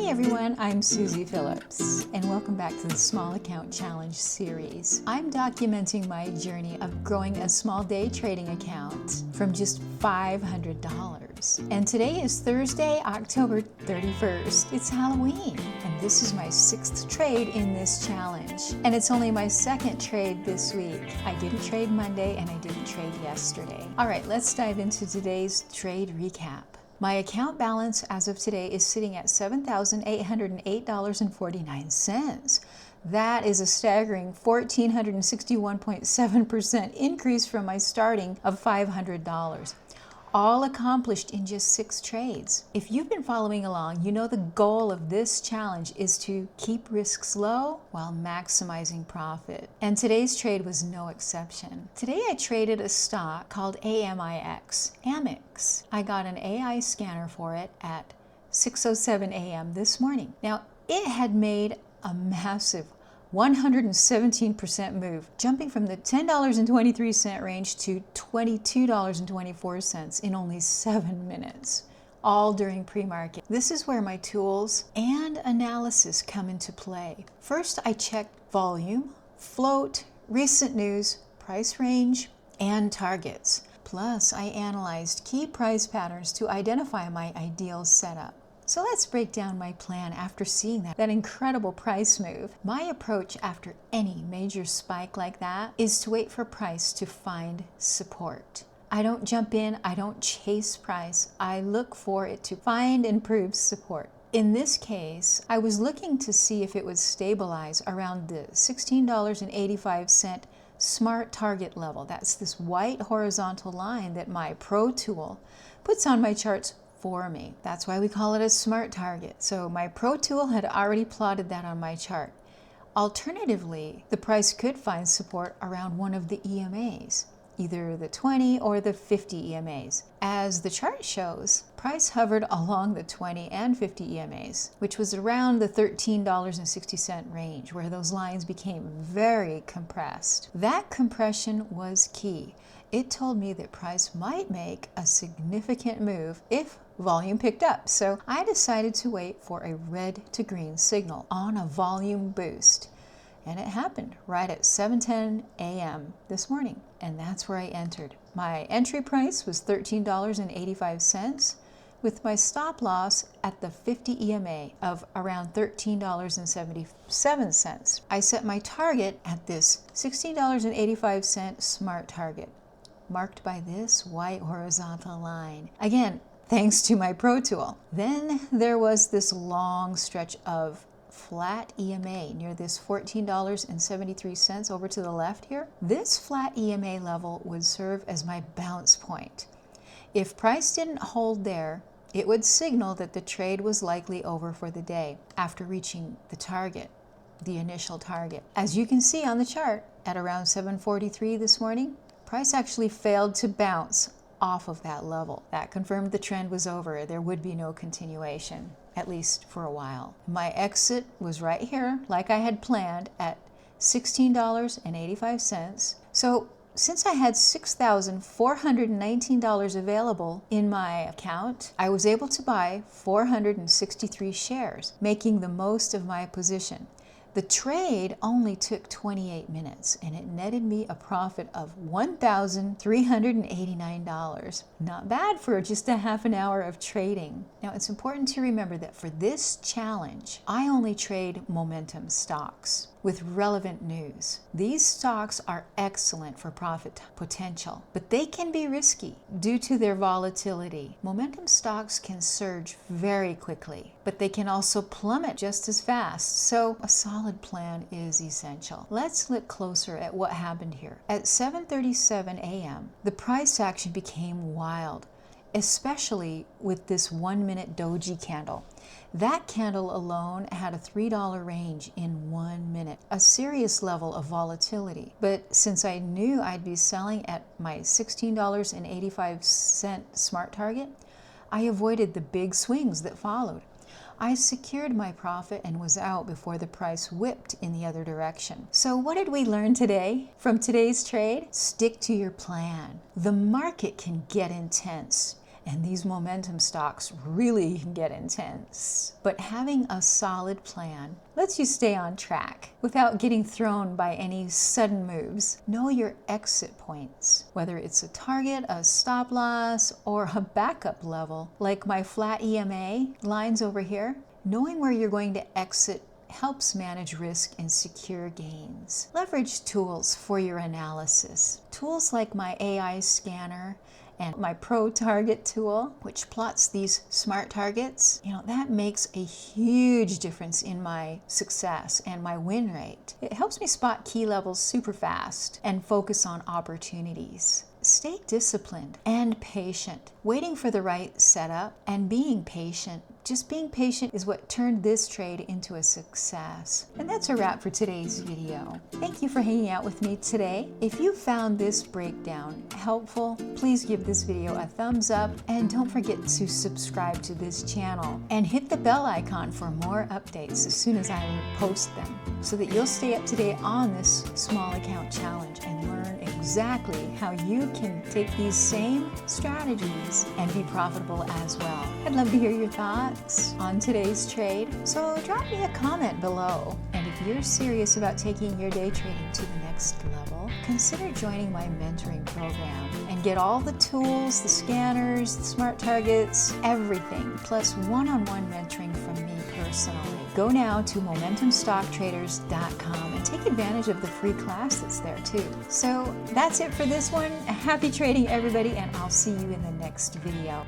Hey everyone, I'm Susie Phillips, and welcome back to the Small Account Challenge series. I'm documenting my journey of growing a small day trading account from just $500. And today is Thursday, October 31st. It's Halloween, and this is my 6th trade in this challenge. And it's only my 2nd trade this week. I didn't trade Monday and I didn't trade yesterday. All right, let's dive into today's trade recap. My account balance as of today is sitting at $7,808.49. That is a staggering 1,461.7% increase from my starting of $500. All accomplished in just 6 trades. If you've been following along, you know the goal of this challenge is to keep risks low while maximizing profit. And today's trade was no exception. Today I traded a stock called AMIX. I got an AI scanner for it at 6:07 a.m. this morning. Now, it had made a massive 117% move, jumping from the $10.23 range to $22.24 in only 7 minutes, all during pre-market. This is where my tools and analysis come into play. First, I checked volume, float, recent news, price range, and targets. Plus, I analyzed key price patterns to identify my ideal setup. So let's break down my plan after seeing that incredible price move. My approach after any major spike like that is to wait for price to find support. I don't jump in, I don't chase price, I look for it to find and prove support. In this case, I was looking to see if it would stabilize around the $16.85 smart target level. That's this white horizontal line that my Pro tool puts on my charts for me. That's why we call it a smart target. So my Pro tool had already plotted that on my chart. Alternatively, the price could find support around one of the EMAs, either the 20 or the 50 EMAs. As the chart shows, price hovered along the 20 and 50 EMAs, which was around the $13.60 range, where those lines became very compressed. That compression was key. It told me that price might make a significant move if volume picked up. So I decided to wait for a red to green signal on a volume boost. And it happened right at 7:10 a.m. this morning. And that's where I entered. My entry price was $13.85 with my stop loss at the 50 EMA of around $13.77. I set my target at this $16.85 smart target, marked by this white horizontal line. Again, thanks to my Pro tool. Then there was this long stretch of flat EMA near this $14.73 over to the left here. This flat EMA level would serve as my bounce point. If price didn't hold there, it would signal that the trade was likely over for the day after reaching the target, the initial target. As you can see on the chart, at around 7:43 this morning, price actually failed to bounce off of that level. That confirmed the trend was over. There would be no continuation, at least for a while. My exit was right here, like I had planned, at $16.85. So since I had $6,419 available in my account, I was able to buy 463 shares, making the most of my position. The trade only took 28 minutes and it netted me a profit of $1,389. Not bad for just a half an hour of trading. Now, it's important to remember that for this challenge, I only trade momentum stocks with relevant news. These stocks are excellent for profit potential, but they can be risky due to their volatility. Momentum stocks can surge very quickly, but they can also plummet just as fast. So a solid plan is essential. Let's look closer at what happened here. At 7:37 a.m., the price action became wild, especially with this 1-minute doji candle. That candle alone had a $3 range in 1 minute, a serious level of volatility. But since I knew I'd be selling at my $16.85 smart target, I avoided the big swings that followed. I secured my profit and was out before the price whipped in the other direction. So what did we learn today from today's trade? Stick to your plan. The market can get intense, and these momentum stocks really can get intense. But having a solid plan lets you stay on track without getting thrown by any sudden moves. Know your exit points, whether it's a target, a stop loss, or a backup level, like my flat EMA lines over here. Knowing where you're going to exit helps manage risk and secure gains. Leverage tools for your analysis. Tools like my AI scanner and my Pro Target tool, which plots these smart targets, that makes a huge difference in my success and my win rate. It helps me spot key levels super fast and focus on opportunities. Stay disciplined and patient, waiting for the right setup and being patient. Just being patient is what turned this trade into a success. And that's a wrap for today's video. Thank you for hanging out with me today. If you found this breakdown helpful, please give this video a thumbs up and don't forget to subscribe to this channel and hit the bell icon for more updates as soon as I post them, so that you'll stay up to date on this small account challenge and learn exactly how you can take these same strategies and be profitable as well. I'd love to hear your thoughts on today's trade, so drop me a comment below. And if you're serious about taking your day trading to the next level, consider joining my mentoring program and get all the tools, the scanners, the smart targets, everything, plus one-on-one mentoring from me personally. Go now to MomentumStockTraders.com and take advantage of the free class that's there too. So that's it for this one. Happy trading, everybody, and I'll see you in the next video.